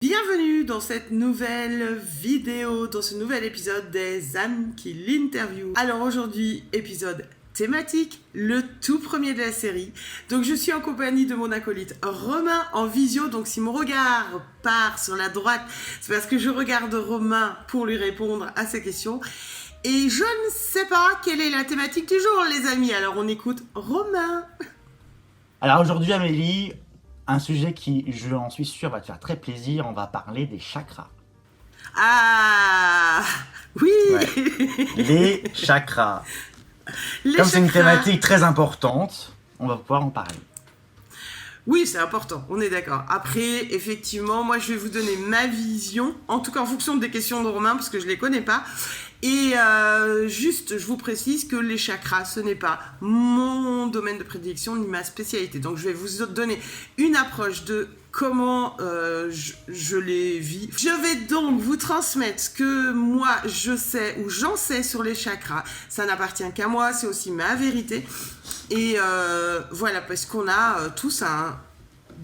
Bienvenue dans cette nouvelle vidéo, dans ce nouvel épisode des âmes qui l'interviewent. Alors aujourd'hui, épisode thématique, le tout premier de la série. Donc je suis en compagnie de mon acolyte Romain en visio. Donc si mon regard part sur la droite, c'est parce que je regarde Romain pour lui répondre à ses questions. Et je ne sais pas quelle est la thématique du jour, les amis. Alors on écoute Romain. Alors aujourd'hui, Amélie, un sujet qui, je en suis sûr, va te faire très plaisir. On va parler des chakras. Ah oui. Ouais. Les chakras. Les Comme c'est une chakras. thématique très importante, on va pouvoir en parler. Oui, c'est important, on est d'accord. Après, effectivement, moi je vais vous donner ma vision, en tout cas en fonction des questions de Romain, parce que je ne les connais pas. Et juste, je vous précise que les chakras, ce n'est pas mon domaine de prédilection ni ma spécialité. Donc je vais vous donner une approche de comment je les vis. Je vais donc vous transmettre ce que moi je sais ou j'en sais sur les chakras. Ça n'appartient qu'à moi, c'est aussi ma vérité. Et voilà, parce qu'on a tous un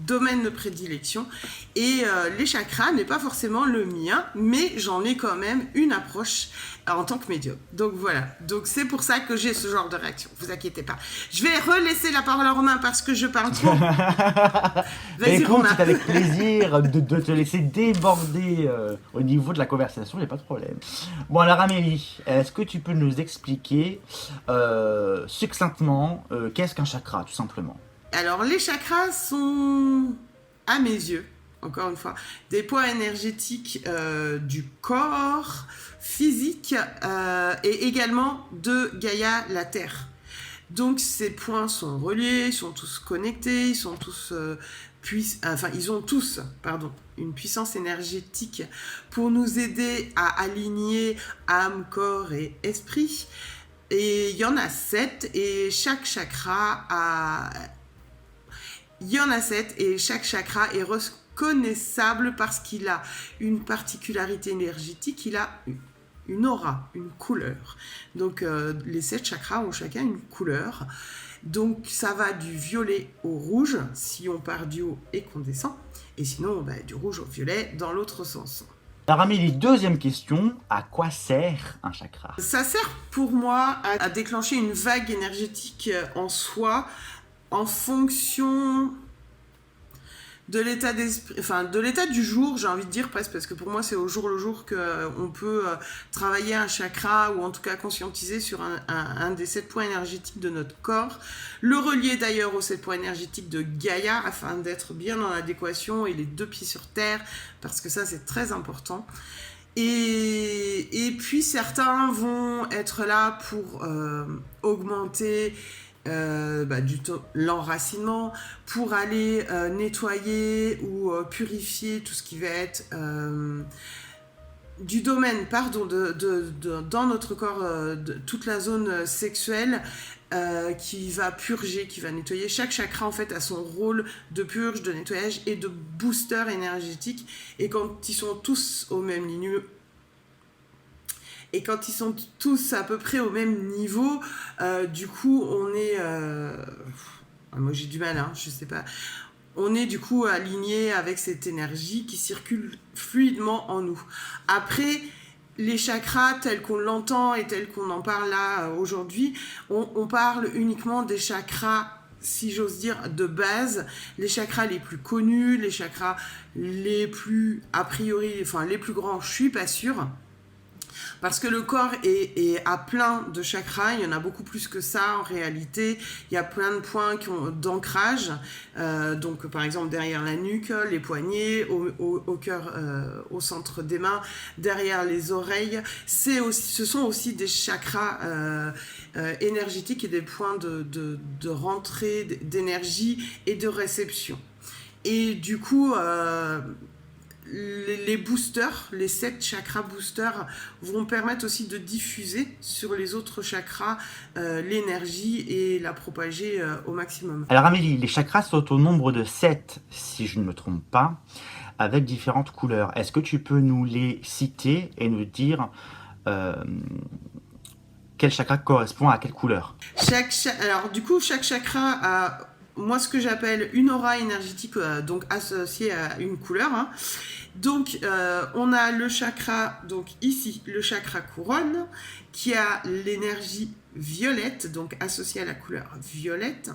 domaine de prédilection. Et les chakras n'est pas forcément le mien, mais j'en ai quand même une approche en tant que médium. Donc voilà, donc c'est pour ça que j'ai ce genre de réaction, vous inquiétez pas. Je vais relaisser la parole à Romain parce que je parle trop. Vas-y Écoute, Romain. c'est avec plaisir de te laisser déborder au niveau de la conversation, il n'y a pas de problème. Bon alors Amélie, est-ce que tu peux nous expliquer succinctement qu'est-ce qu'un chakra, tout simplement? Alors les chakras sont, à mes yeux, encore une fois, des points énergétiques du corps physique et également de Gaïa, la Terre. Donc ces points sont reliés, sont tous connectés, ils sont tous ils ont tous, une puissance énergétique pour nous aider à aligner âme, corps et esprit. Et il y en a 7 et chaque chakra a... Il y en a 7 et chaque chakra est reconnaissable parce qu'il a une particularité énergétique, il a une aura, une couleur. Donc les 7 chakras ont chacun une couleur. Donc ça va du violet au rouge si on part du haut et qu'on descend. Et sinon du rouge au violet dans l'autre sens. Alors Amélie, deuxième question, à quoi sert un chakra? Ça sert pour moi à déclencher une vague énergétique en soi en fonction de l'état d'esprit, enfin de l'état du jour, j'ai envie de dire presque, parce que pour moi c'est au jour le jour qu'on peut travailler un chakra ou en tout cas conscientiser sur un des 7 points énergétiques de notre corps, le relier d'ailleurs aux 7 points énergétiques de Gaïa afin d'être bien en adéquation et les 2 pieds sur terre, parce que ça c'est très important. Et puis certains vont être là pour augmenter l'enracinement, pour aller nettoyer ou purifier tout ce qui va être du domaine, dans notre corps, de toute la zone sexuelle, qui va purger, qui va nettoyer. Chaque chakra en fait a son rôle de purge, de nettoyage et de booster énergétique. Et quand ils sont tous au même lieu, et quand ils sont tous à peu près au même niveau, du coup, on est... moi, j'ai du mal, je sais pas. On est du coup aligné avec cette énergie qui circule fluidement en nous. Après, les chakras, tels qu'on l'entend et tels qu'on en parle là aujourd'hui, on parle uniquement des chakras, si j'ose dire, de base, les chakras les plus connus, les chakras les plus, a priori, enfin les plus grands, je suis pas sûre. Parce que le corps est à plein de chakras, il y en a beaucoup plus que ça en réalité. Il y a plein de points d'ancrage, donc par exemple derrière la nuque, les poignets, au cœur, au centre des mains, derrière les oreilles. Ce sont aussi des chakras énergétiques et des points de rentrée d'énergie et de réception. Et du coup... les boosters, les 7 chakras boosters vont permettre aussi de diffuser sur les autres chakras l'énergie et la propager au maximum. Alors Amélie, les chakras sont au nombre de 7, si je ne me trompe pas, avec différentes couleurs. Est-ce que tu peux nous les citer et nous dire quel chakra correspond à quelle couleur? Alors du coup, chaque chakra a, moi, ce que j'appelle une aura énergétique, donc associée à une couleur. Donc, on a le chakra, donc ici, le chakra couronne, qui a l'énergie violette, donc associée à la couleur violette.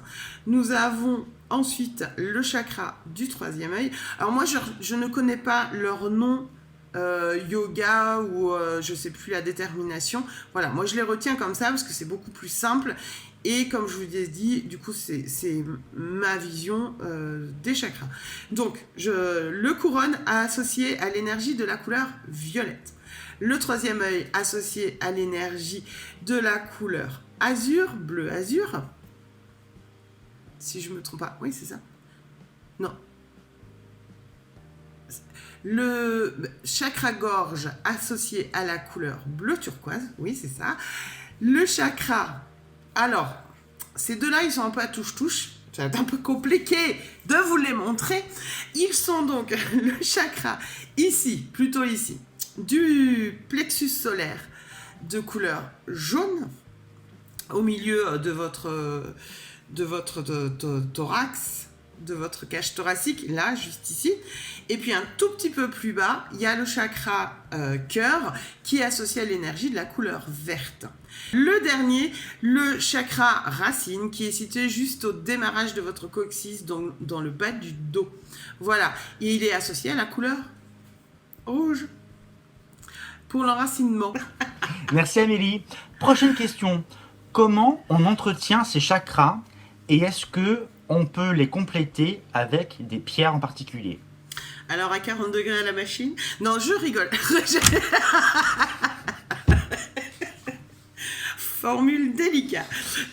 Nous avons ensuite le chakra du troisième œil. Alors moi, je ne connais pas leur nom yoga ou je sais plus la détermination. Voilà, moi je les retiens comme ça parce que c'est beaucoup plus simple. Et comme je vous ai dit, du coup, c'est ma vision des chakras. Donc, le couronne associé à l'énergie de la couleur violette. Le troisième œil associé à l'énergie de la couleur azur, bleu azur. Si je ne me trompe pas. Oui, c'est ça. Non. Le chakra gorge associé à la couleur bleu turquoise. Oui, c'est ça. Le chakra... Alors, ces deux-là, ils sont un peu à touche-touche. Ça va être un peu compliqué de vous les montrer. Ils sont donc le chakra ici, plutôt ici, du plexus solaire de couleur jaune, au milieu de votre thorax, de votre cage thoracique, là, juste ici. Et puis un tout petit peu plus bas, il y a le chakra cœur qui est associé à l'énergie de la couleur verte. Le dernier, le chakra racine qui est situé juste au démarrage de votre coccyx, dans le bas du dos. Voilà, et il est associé à la couleur rouge pour l'enracinement. Merci Amélie. Prochaine question. Comment on entretient ces chakras et est-ce que on peut les compléter avec des pierres en particulier? Alors à 40 degrés à la machine? Non, je rigole. Formule délicate.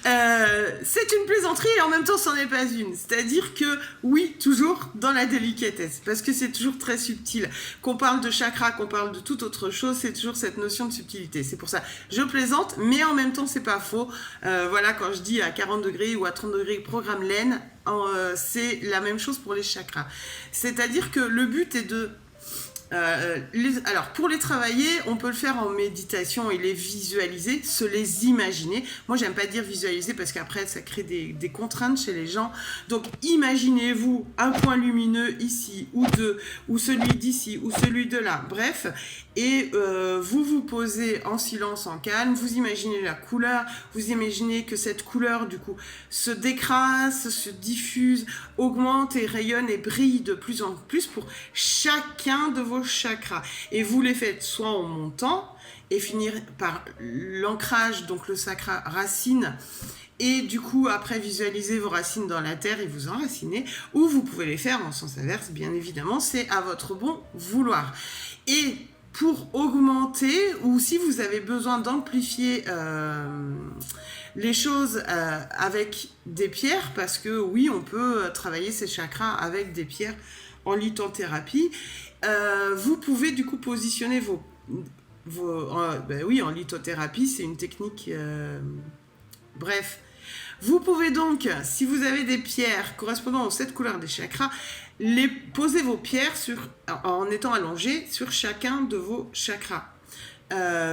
C'est une plaisanterie et en même temps, c'en est pas une. C'est-à-dire que, oui, toujours dans la délicatesse, parce que c'est toujours très subtil. Qu'on parle de chakra, qu'on parle de toute autre chose, c'est toujours cette notion de subtilité. C'est pour ça, je plaisante, mais en même temps, c'est pas faux. Voilà, quand je dis à 40 degrés ou à 30 degrés, programme laine, c'est la même chose pour les chakras. C'est-à-dire que le but est de... alors pour les travailler, on peut le faire en méditation et les visualiser, se les imaginer. Moi j'aime pas dire visualiser parce qu'après ça crée des contraintes chez les gens. Donc imaginez-vous un point lumineux ici ou deux, ou celui d'ici ou celui de là, bref, et vous vous posez en silence, en calme, vous imaginez la couleur, vous imaginez que cette couleur du coup se décrase, se diffuse, augmente et rayonne et brille de plus en plus pour chacun de vos chakras. Et vous les faites soit en montant et finir par l'ancrage, donc le chakra racine, et du coup après visualiser vos racines dans la terre et vous enraciner, ou vous pouvez les faire en sens inverse, bien évidemment, c'est à votre bon vouloir. Et pour augmenter, ou si vous avez besoin d'amplifier les choses avec des pierres, parce que oui, on peut travailler ces chakras avec des pierres en lithothérapie, vous pouvez du coup positionner ben oui, en lithothérapie, c'est une technique... bref. Vous pouvez donc, si vous avez des pierres correspondant aux 7 couleurs des chakras, poser vos pierres en étant allongé sur chacun de vos chakras,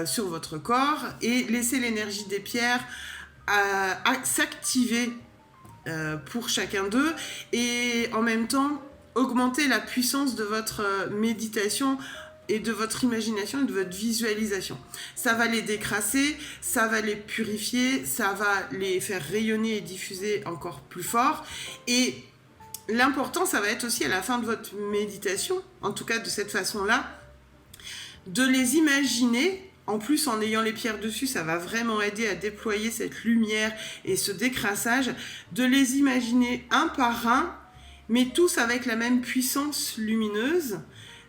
sur votre corps, et laisser l'énergie des pierres s'activer pour chacun d'eux, et en même temps augmenter la puissance de votre méditation et de votre imagination et de votre visualisation. Ça va les décrasser, ça va les purifier, ça va les faire rayonner et diffuser encore plus fort. Et l'important, ça va être aussi à la fin de votre méditation, en tout cas de cette façon-là, de les imaginer. En plus, en ayant les pierres dessus, ça va vraiment aider à déployer cette lumière et ce décrassage, de les imaginer un par un, mais tous avec la même puissance lumineuse,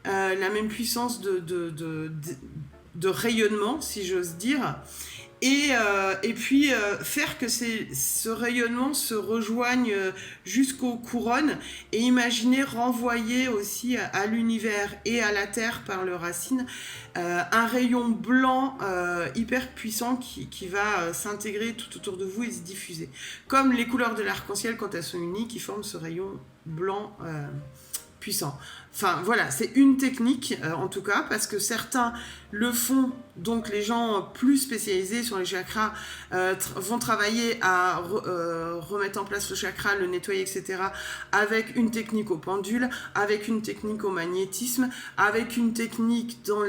la même puissance de rayonnement, si j'ose dire, et puis faire que ce rayonnement se rejoigne jusqu'aux couronnes, et imaginer renvoyer aussi à l'univers et à la Terre par le racine un rayon blanc hyper puissant qui va s'intégrer tout autour de vous et se diffuser. Comme les couleurs de l'arc-en-ciel, quand elles sont unies, qui forment ce rayon blanc puissant. Enfin voilà, c'est une technique en tout cas, parce que certains le font, donc les gens plus spécialisés sur les chakras vont travailler à remettre en place le chakra, le nettoyer, etc. avec une technique au pendule, avec une technique au magnétisme, avec une technique dans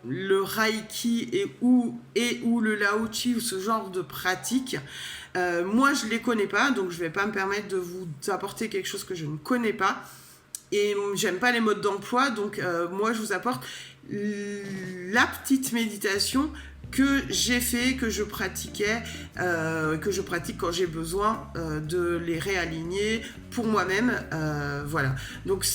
le Reiki ou le Lao Chi ou ce genre de pratique. Moi, je ne les connais pas, donc je ne vais pas me permettre de vous apporter quelque chose que je ne connais pas. Et j'aime pas les modes d'emploi, donc moi je vous apporte la petite méditation que j'ai fait, que je pratiquais, que je pratique quand j'ai besoin de les réaligner pour moi-même, voilà. Donc,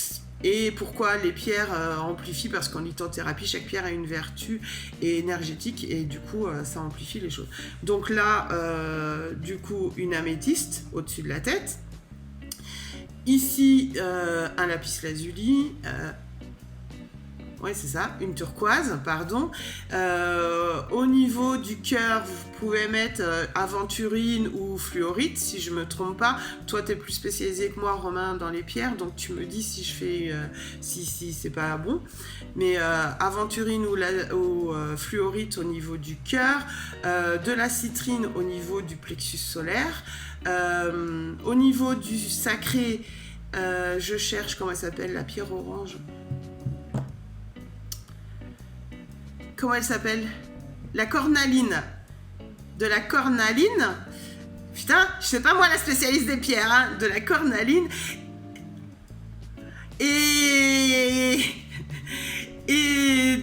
et pourquoi les pierres amplifient? Parce qu'en lithothérapie, chaque pierre a une vertu énergétique et du coup, ça amplifie les choses. Donc là, du coup, une améthyste au-dessus de la tête. Ici, un lapis-lazuli, ouais c'est ça, une turquoise, pardon. Au niveau du cœur, vous pouvez mettre aventurine ou fluorite, si je me trompe pas. Toi, tu es plus spécialisé que moi, Romain, dans les pierres, donc tu me dis si je fais, si c'est pas bon. Mais aventurine ou fluorite au niveau du cœur, de la citrine au niveau du plexus solaire. Au niveau du sacré, je cherche comment elle s'appelle, la pierre orange. Comment elle s'appelle? La cornaline. De la cornaline. Putain, je sais pas moi la spécialiste des pierres, hein, de la cornaline. Et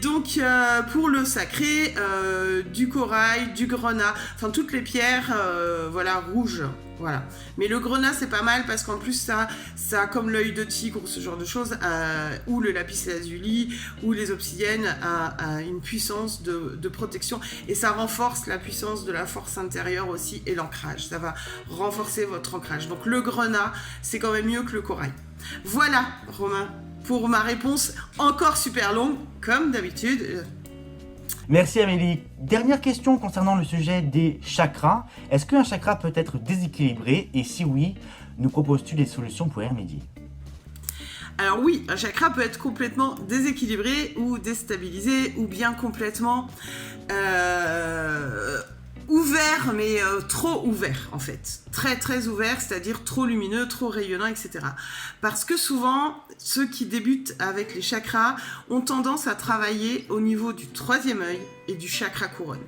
donc, pour le sacré, du corail, du grenat, enfin toutes les pierres voilà, rouges. Voilà. Mais le grenat, c'est pas mal parce qu'en plus, ça comme l'œil de tigre ou ce genre de choses, ou le lapis-lazuli, ou les obsidiennes, a une puissance de protection. Et ça renforce la puissance de la force intérieure aussi et l'ancrage. Ça va renforcer votre ancrage. Donc le grenat, c'est quand même mieux que le corail. Voilà, Romain, pour ma réponse encore super longue, comme d'habitude. Merci Amélie. Dernière question concernant le sujet des chakras. Est-ce qu'un chakra peut être déséquilibré? Et si oui, nous proposes-tu des solutions pour y remédier? Alors oui, un chakra peut être complètement déséquilibré ou déstabilisé ou bien complètement ouvert, mais trop ouvert en fait. Très très ouvert, c'est-à-dire trop lumineux, trop rayonnant, etc. Parce que souvent, ceux qui débutent avec les chakras ont tendance à travailler au niveau du troisième œil et du chakra couronne.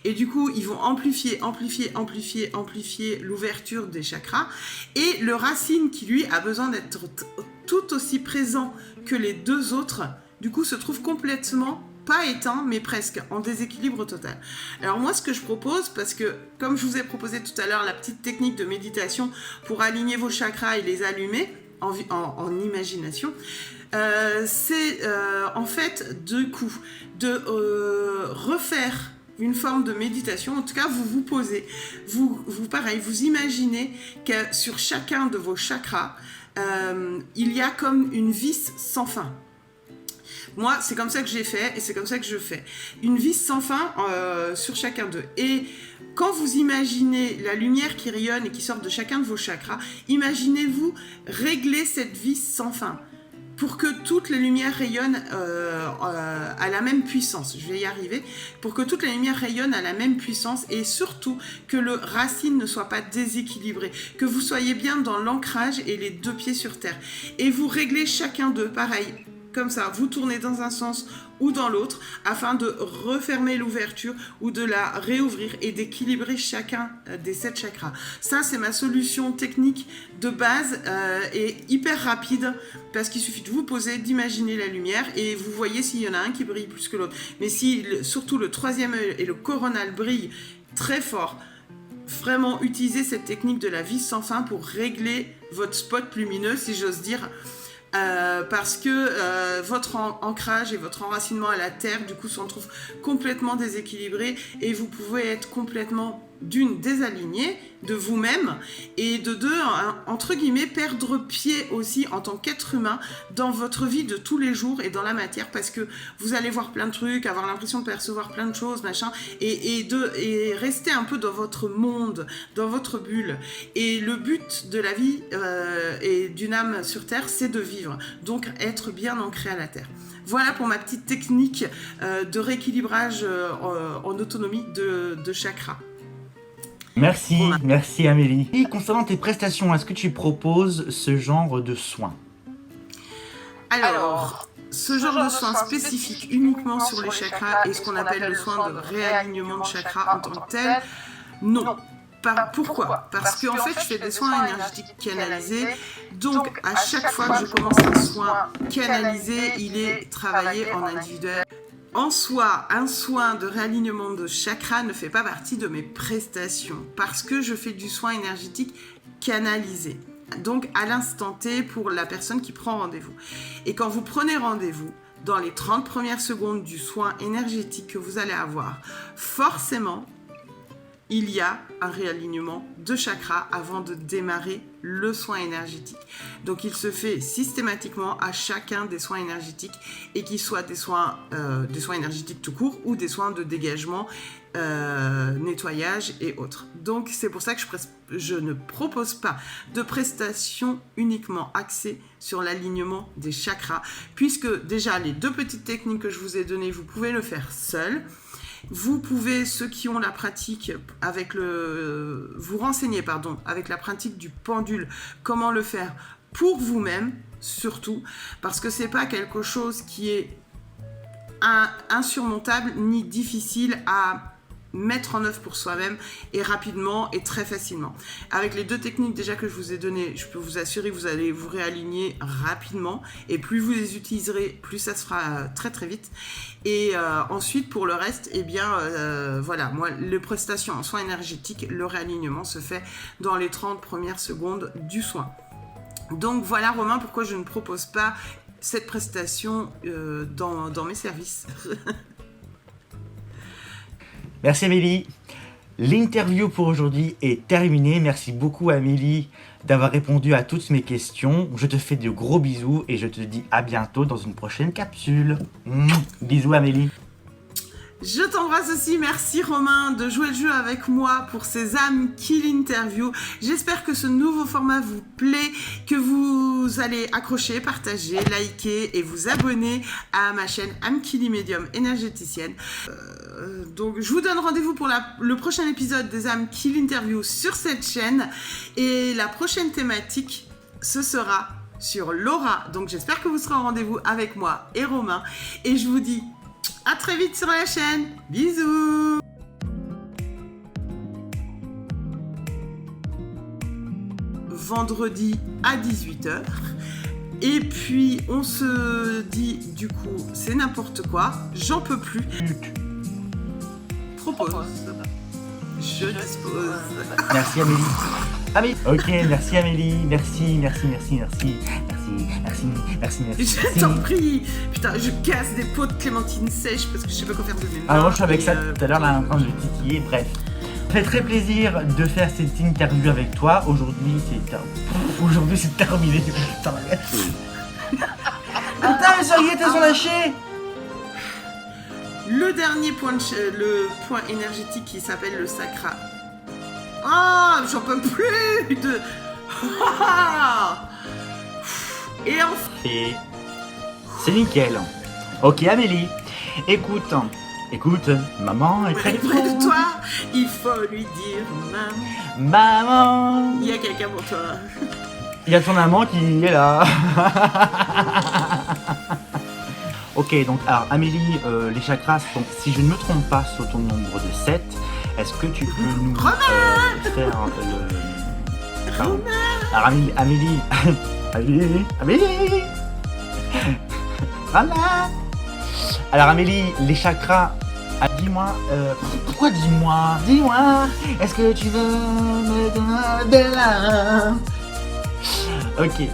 Et du coup, ils vont amplifier l'ouverture des chakras. Et le racine qui, lui, a besoin d'être tout aussi présent que les deux autres, du coup, se trouve complètement pas éteint, mais presque en déséquilibre total. Alors moi, ce que je propose, parce que comme je vous ai proposé tout à l'heure la petite technique de méditation pour aligner vos chakras et les allumer en imagination, c'est en fait du coup de refaire une forme de méditation. En tout cas, vous vous posez, vous pareil, vous imaginez que sur chacun de vos chakras, il y a comme une vis sans fin. Moi, c'est comme ça que j'ai fait et c'est comme ça que je fais. Une vis sans fin sur chacun d'eux. Et quand vous imaginez la lumière qui rayonne et qui sort de chacun de vos chakras, imaginez-vous régler cette vis sans fin pour que toutes les lumières rayonnent à la même puissance. Je vais y arriver. Pour que toutes les lumières rayonnent à la même puissance et surtout que le racine ne soit pas déséquilibré. Que vous soyez bien dans l'ancrage et les deux pieds sur terre. Et vous réglez chacun d'eux, pareil. Comme ça, vous tournez dans un sens ou dans l'autre afin de refermer l'ouverture ou de la réouvrir et d'équilibrer chacun des 7 chakras. Ça, c'est ma solution technique de base et hyper rapide parce qu'il suffit de vous poser, d'imaginer la lumière et vous voyez s'il y en a un qui brille plus que l'autre. Mais si surtout le troisième œil et le coronal brillent très fort, vraiment utilisez cette technique de la vis sans fin pour régler votre spot lumineux, si j'ose dire. Parce que votre ancrage et votre enracinement à la terre du coup se retrouvent complètement déséquilibrés et vous pouvez être complètement d'une, désaligner de vous-même, et de deux, entre guillemets, perdre pied aussi en tant qu'être humain dans votre vie de tous les jours et dans la matière, parce que vous allez voir plein de trucs, avoir l'impression de percevoir plein de choses, machin, et rester un peu dans votre monde, dans votre bulle. Et le but de la vie et d'une âme sur Terre, c'est de vivre, donc être bien ancré à la Terre. Voilà pour ma petite technique de rééquilibrage en autonomie de chakra. Merci Amélie. Et concernant tes prestations, est-ce que tu proposes ce genre de soins? Alors, ce genre de soins spécifiques uniquement sur les chakras et ce qu'on appelle le soin de réalignement de chakras en tant que tel, non. Pourquoi? Parce qu'en fait, je fais des soins énergétiques canalisés, donc à chaque fois que je commence un soin canalisé, il est travaillé en individuel. En soi, un soin de réalignement de chakra ne fait pas partie de mes prestations parce que je fais du soin énergétique canalisé. Donc à l'instant T pour la personne qui prend rendez-vous. Et quand vous prenez rendez-vous, dans les 30 premières secondes du soin énergétique que vous allez avoir, forcément, il y a un réalignement de chakra avant de démarrer le soin énergétique. Donc il se fait systématiquement à chacun des soins énergétiques, et qu'ils soient des soins énergétiques tout court ou des soins de dégagement, nettoyage et autres. Donc c'est pour ça que je ne propose pas de prestations uniquement axées sur l'alignement des chakras, puisque déjà les 2 petites techniques que je vous ai données, vous pouvez le faire seul. Vous pouvez, ceux qui ont la pratique vous renseigner avec la pratique du pendule, comment le faire pour vous-même, surtout, parce que c'est pas quelque chose qui est insurmontable ni difficile à mettre en œuvre pour soi-même, et rapidement et très facilement. Avec les 2 techniques déjà que je vous ai données, je peux vous assurer que vous allez vous réaligner rapidement, et plus vous les utiliserez, plus ça se fera très très vite. Et ensuite pour le reste, voilà, moi les prestations en soins énergétiques, le réalignement se fait dans les 30 premières secondes du soin. Donc voilà Romain, pourquoi je ne propose pas cette prestation dans mes services. Merci Amélie. L'interview pour aujourd'hui est terminée. Merci beaucoup Amélie d'avoir répondu à toutes mes questions. Je te fais de gros bisous et je te dis à bientôt dans une prochaine capsule. Bisous Amélie. Je t'embrasse aussi, merci Romain de jouer le jeu avec moi pour ces âmes qui l'interview. J'espère que ce nouveau format vous plaît, que vous allez accrocher, partager, liker et vous abonner à ma chaîne Âme Kili Médium énergéticienne. Donc je vous donne rendez-vous pour le prochain épisode des âmes qui l'interview sur cette chaîne, et la prochaine thématique ce sera sur l'aura. Donc j'espère que vous serez en rendez-vous avec moi et Romain, et je vous dis à très vite sur la chaîne. Bisous. Vendredi à 18h. Et puis on se dit du coup, c'est n'importe quoi, j'en peux plus. Propose. Je dispose. Merci Amélie. Ok, merci Amélie. Merci. Je t'en prie. Putain, je casse des pots de clémentine sèche parce que je sais pas quoi faire de mes mains. Alors moi je suis avec ça tout à l'heure, là, en train de titiller, bref. Ça fait très plaisir de faire cette interview avec toi. Aujourd'hui c'est terminé. Putain, mais ça y est, elles sont lâchées. Le dernier point, le point énergétique qui s'appelle le sacra. Ah, j'en peux plus de... Et enfin... Et c'est nickel. Ok Amélie, écoute, maman est près de toi. Il faut lui dire maman. Maman. Il y a quelqu'un pour toi. Il y a ton amant qui est là. Ok, donc alors Amélie, les chakras sont, si je ne me trompe pas, sont au nombre de 7. Est-ce que tu peux nous faire le... Pardon. Alors Amélie... Maman. Alors Amélie, les chakras... dis-moi... pourquoi dis-moi, est-ce que tu veux me donner de la... Ok.